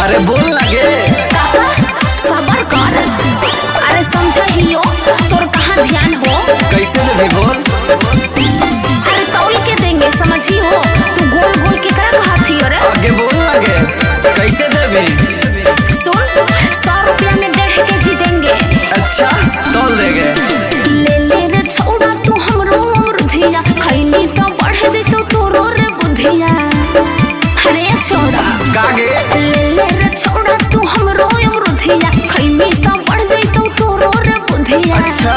अरे बोल लगे काका सबर कर। अरे समझा ही हो तोर कहाँ ध्यान हो। कैसे देवी बोल। अरे तौल के देंगे समझी हो। तू गोल गोल के करा कहा थी। अरे आगे बोल लगे कैसे देवी। सुन 100 रुपया में 1.5 केजी देंगे। अच्छा तौल देंगे। ले ले रे छोड़ा तू हमरो अमृधिया खैनी तो बढ़ जइतो तोरो रे बुधिया। अरे छोड़ा कागे ले ले रे छोड़ा तू हमरो अमृधिया खैनी तो बढ़ जइतो तोरो रे बुधिया। अच्छा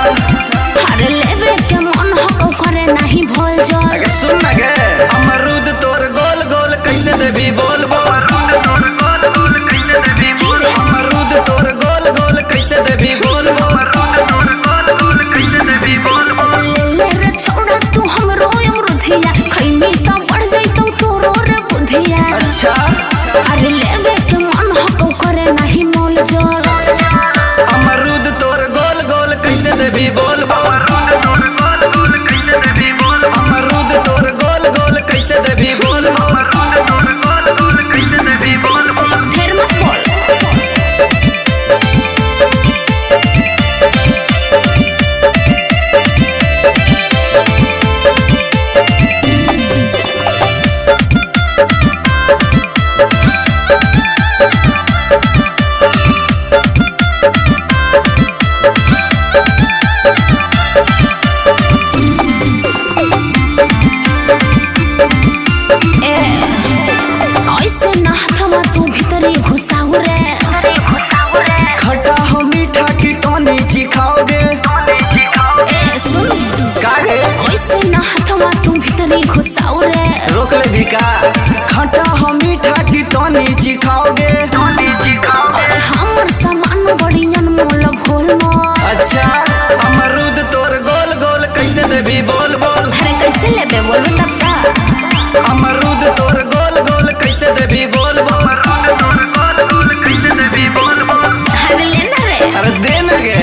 अरे लेवे के मन हो करे नहीं भूल जा। आगे सुन लगे अमरूद तोर गोल गोल कैसे देवी बोल बोल। अमरूद तोर गोल गोल कैसे देवी बोल बोल। ले ले रे छोड़ा तू हमरो अमृधिया खैनी तो बढ़ जइतो तोरो रे बुधिया। अच्छा अरे लेवे के मन हो करे नहीं मोल जोल। अमरूद तोर गोल गोल कैसे देवी बोल बोल। अमरूद तोर गोल गोल कैसे देवी बोल बोल। फिर मत बोल। ऐसे ना थमा तू भीतरी घुसाऊ रे। खट्टा हो मीठा की तोनी चिखाओगे। ए सुन कागे ऐसे ना थमा तू भीतरी घुसाऊ रे। रोक ले भिका। खट्टा हो मीठा की तोनी चिखाओगे। अरे हमर सामान बड़ी अनमोल भोल मोल। अच्छा अमरूद तोर गोल गोल कैसे देवी बोल बोल। अरे कैसे लेबे बोलू तब का। अमरूद तोर गोल गोल कैसे देवी बोल बोल। अरे लेना रे। अरे दे न गे।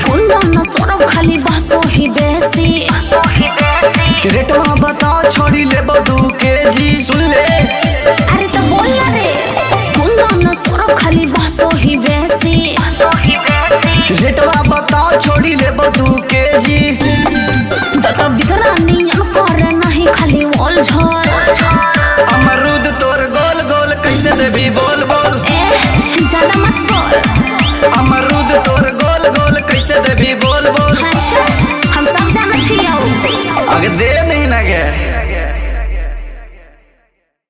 कुंदन सौरभ खाली बहसो ही बेसी। रेटवा बताओ छोड़ी ले 2 केजी। सुन ले अरे तो बोल ना रे। कुंदन सौरभ खाली बहसो ही बेसी। रेटवा बताओ छोड़ी ले 2 केजी। दादा बिदरा नियन करे नहीं खाली बोल झोल। अमरूद तोर गोल गोल कैसे देवी बोल बोल। ज्यादा मत बोल। अमरूद तोर गोल गोल कैसे देवी बोल बोल। अच्छा हम सब जानत ही हो। आगे दे नहीं ना गे।